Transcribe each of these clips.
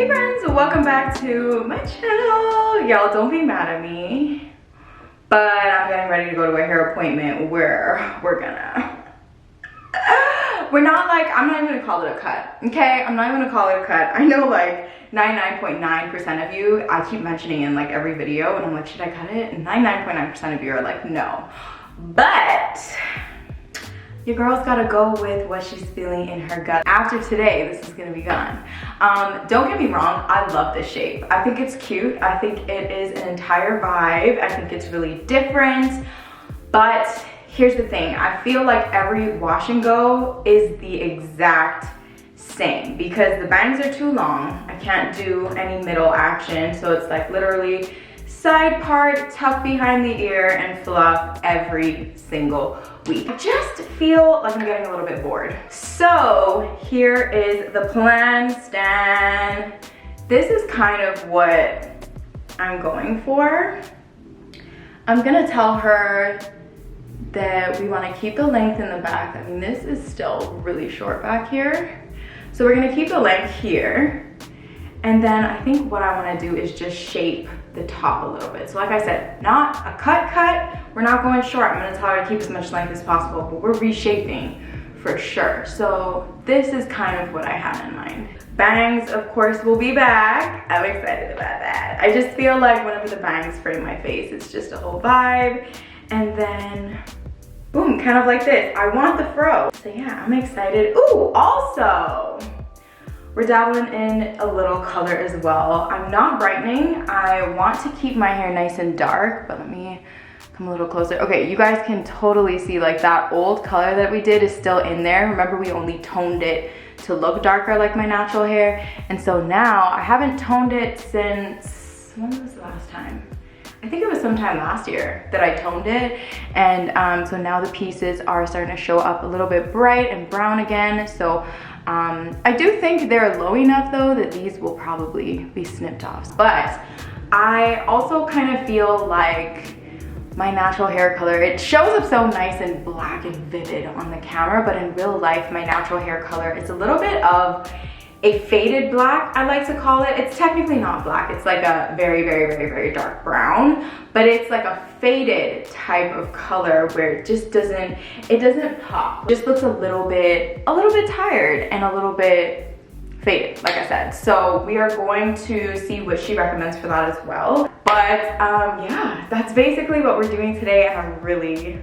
Hey friends, welcome back to my channel. Y'all don't be mad at me, but I'm getting ready to go to a hair appointment where I'm not even gonna call it a cut, okay? I'm not even gonna call it a cut. I know like 99.9% of you, I keep mentioning in like every video, and I'm like, should I cut it? And 99.9% of you are like, no. But your girl's gotta go with what she's feeling in her gut. After today, this is gonna be gone. Don't get me wrong, I love this shape. I think it's cute. I think it is an entire vibe. I think it's really different. But here's the thing, I feel like every wash and go is the exact same because the bangs are too long. I can't do any middle action, so it's like literally side part, tuck behind the ear, and fluff every single week. I just feel like I'm getting a little bit bored. So here is the plan, Stan. This is kind of what I'm going for. I'm gonna tell her that we want to keep the length in the back. I mean, this is still really short back here. So we're gonna keep the length here. And then I think what I wanna do is just shape the top a little bit. So like I said, not a cut. We're not going short. I'm gonna tell her to keep as much length as possible, but we're reshaping for sure. So this is kind of what I had in mind. Bangs, of course, will be back. I'm excited about that. I just feel like whenever the bangs frame my face, it's just a whole vibe. And then boom, kind of like this. I want the fro. So yeah, I'm excited. Ooh, also, we're dabbling in a little color as well. I'm not brightening. I want to keep my hair nice and dark, but let me come a little closer. Okay, you guys can totally see like that old color that we did is still in there. Remember, we only toned it to look darker like my natural hair. And so now I haven't toned it since, when was the last time? I think it was sometime last year that I toned it. And so now the pieces are starting to show up a little bit bright and brown again. So I do think they're low enough though that these will probably be snipped off. But I also kind of feel like my natural hair color, it shows up so nice and black and vivid on the camera, but in real life, my natural hair color is a little bit of a faded black, I like to call it. It's technically not black. It's like a very dark brown, but it's like a faded type of color where it just doesn't pop. It just looks a little bit tired and a little bit faded, like I said. So we are going to see what she recommends for that as well. But yeah, that's basically what we're doing today, and I'm really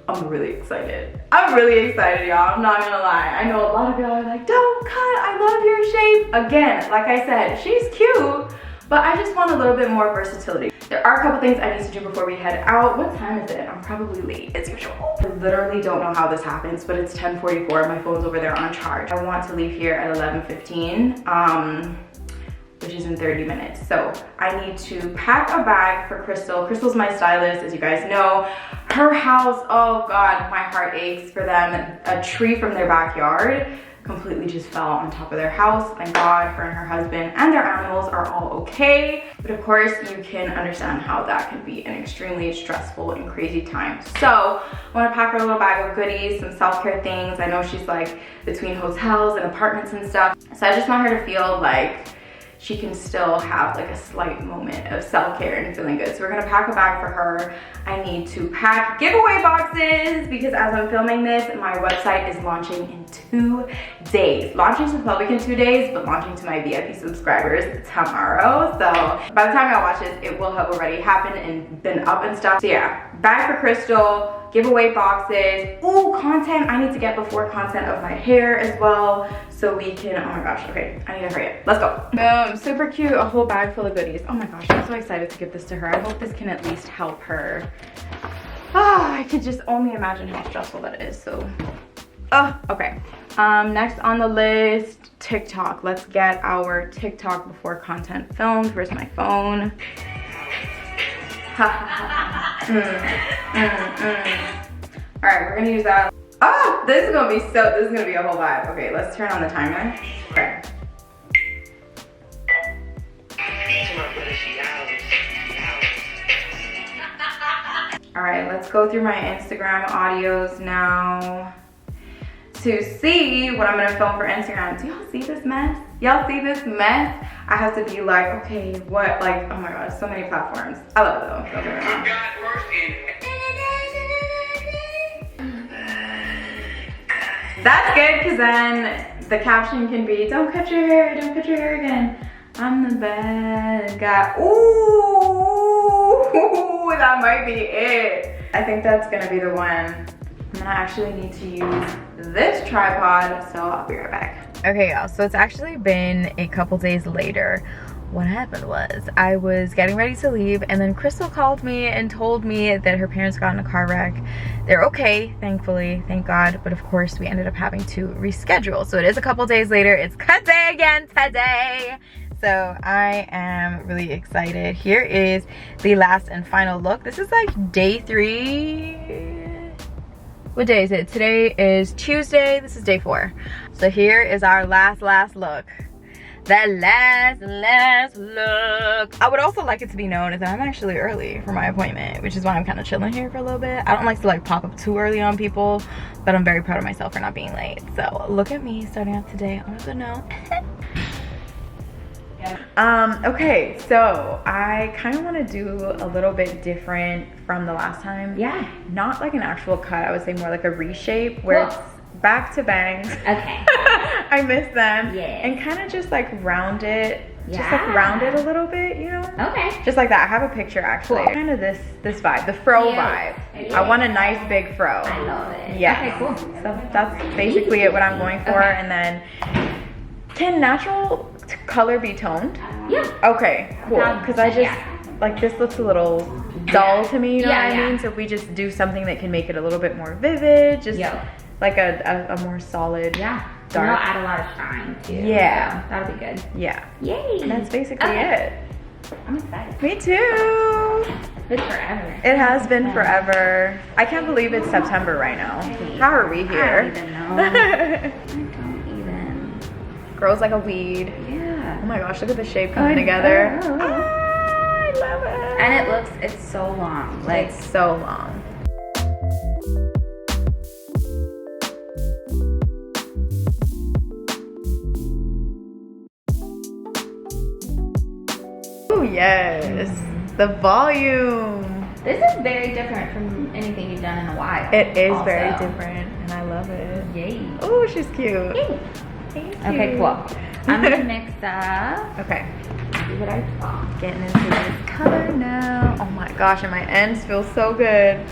excited. I'm really excited, y'all. I'm not gonna lie. I know a lot of y'all are like, don't cut, I love your shape. Again, like I said, she's cute, but I just want a little bit more versatility. There are a couple things I need to do before we head out. What time is it? I'm probably late as usual. I literally don't know how this happens, but it's 10:44. My phone's over there on charge. I want to leave here at 11:15. Which is in 30 minutes. So I need to pack a bag for Crystal. Crystal's my stylist, as you guys know. Her house, oh God, my heart aches for them. A tree from their backyard completely just fell on top of their house. Thank God her and her husband and their animals are all okay. But of course, you can understand how that can be an extremely stressful and crazy time. So I wanna pack her a little bag of goodies, some self-care things. I know she's like between hotels and apartments and stuff. So I just want her to feel like she can still have like a slight moment of self-care and feeling good. So we're gonna pack a bag for her. I need to pack giveaway boxes because as I'm filming this, my website is launching in 2 days. Launching to the public in 2 days, but launching to my VIP subscribers tomorrow. So by the time y'all watch this, it will have already happened and been up and stuff. So yeah, bag for Crystal, giveaway boxes. Ooh, content I need to get before content of my hair as well. So we can, oh my gosh, okay, I need to hurry up. Let's go. Boom, super cute, a whole bag full of goodies. Oh my gosh, I'm so excited to give this to her. I hope this can at least help her. I could just only imagine how stressful that is, so. Okay. Next on the list, TikTok. Let's get our TikTok before content filmed. Where's my phone? All right, we're gonna use that. Oh, this is gonna be a whole vibe. Okay, let's turn on the timer. Okay. All right, let's go through my Instagram audios now to see what I'm gonna film for Instagram. Do y'all see this mess? Y'all see this mess? I have to be like, okay, what? Like, oh my gosh, so many platforms. I love it though. Don't get me wrong. That's good, because then the caption can be, don't cut your hair, don't cut your hair again. I'm the bad guy. Ooh, that might be it. I think that's gonna be the one. I'm gonna actually need to use this tripod, so I'll be right back. Okay, y'all, so it's actually been a couple days later. What happened was I was getting ready to leave, and then Crystal called me and told me that her parents got in a car wreck. They're okay, thankfully, thank God, but of course we ended up having to reschedule. So it is a couple days later. It's cut day again today. So I am really excited. Here is the last and final look. This is like day 3. What day is it? Today is Tuesday. This is day 4. So here is our last look. The last look. I would also like it to be known that I'm actually early for my appointment, which is why I'm kind of chilling here for a little bit. I don't like to like pop up too early on people, but I'm very proud of myself for not being late. So look at me starting out today on a good note. Okay, so I kind of want to do a little bit different from the last time. Yeah. Not like an actual cut, I would say more like a reshape where it's back to bangs. Okay. I miss them. Yeah. And kind of just like round it. Yeah. Just like round it a little bit, you know? Okay. Just like that. I have a picture actually. Cool. Kind of this vibe, the fro vibe. Yeah. I want a nice big fro. I love it. Yeah. Okay, cool. So that's basically it, what I'm going for. Okay. And then, can natural color be toned? Yeah. Okay, cool. Because I just, like this looks a little dull to me, you know what I mean? So if we just do something that can make it a little bit more vivid, just like a more solid dark. And it'll add a lot of shine too. Yeah. So that'll be good. Yeah. Yay. And that's basically it. I'm excited. Me too. It's been forever. It has been forever. I can't believe it's September right now. How are we here? I don't even know. I don't even. Grows like a weed. Yeah. Oh my gosh, look at the shape coming together. Oh. I love it. And it's so long. Like, it's so long. Oh yes, the volume. This is very different from anything you've done in a while. It is also. very different, and I love it. Yay. Oh, she's cute. Yay. Thank you. Okay, cool. I'm gonna mix up. Okay. See what I saw. Getting into this color now. Oh my gosh, and my ends feel so good.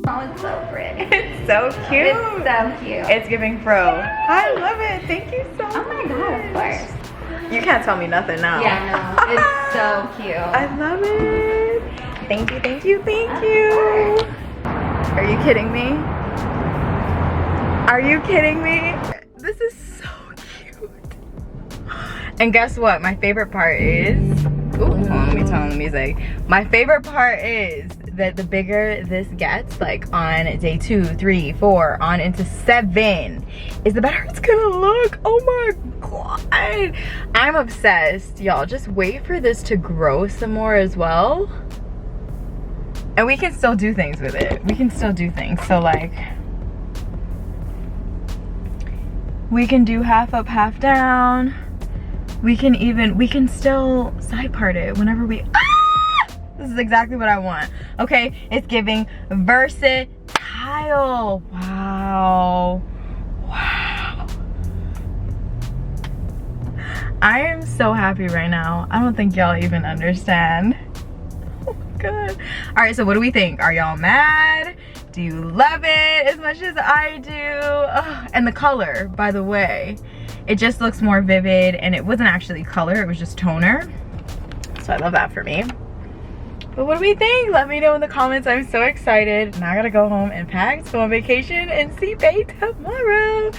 Oh, it's so pretty. It's so cute. It's so cute. It's giving fro. I love it. Thank you so much. Oh my god, of course. You can't tell me nothing now. Yeah, no, it's so cute. I love it. Thank you, thank you, thank you. Are you kidding me? Are you kidding me? This is so cute. And guess what? My favorite part is, ooh, hold on, let me turn on the music. My favorite part is that the bigger this gets, like on day 2, 3, 4, on into 7, is the better it's gonna look. Oh my god. I'm obsessed. Y'all, just wait for this to grow some more as well. And we can still do things with it. We can still do things. So like, we can do half up, half down. We can still side part it whenever we, this is exactly what I want. Okay, it's giving versatile. Wow. Wow. I am so happy right now. I don't think y'all even understand. Oh my god. All right, so what do we think? Are y'all mad? Do you love it as much as I do? Ugh. And the color, by the way, it just looks more vivid, and it wasn't actually color, it was just toner. So I love that for me. But what do we think? Let me know in the comments. I'm so excited. Now I gotta go home and pack to go on vacation and see Bae tomorrow.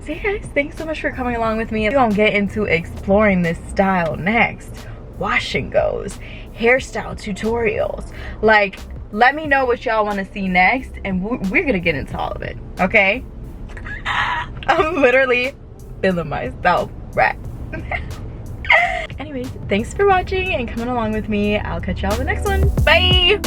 So you guys, thanks so much for coming along with me. We're gonna get into exploring this style next. Wash and goes, hairstyle tutorials. Like, let me know what y'all want to see next, and we're gonna get into all of it, okay? I'm literally feeling myself right. Anyways, thanks for watching and coming along with me. I'll catch y'all in the next one. Bye!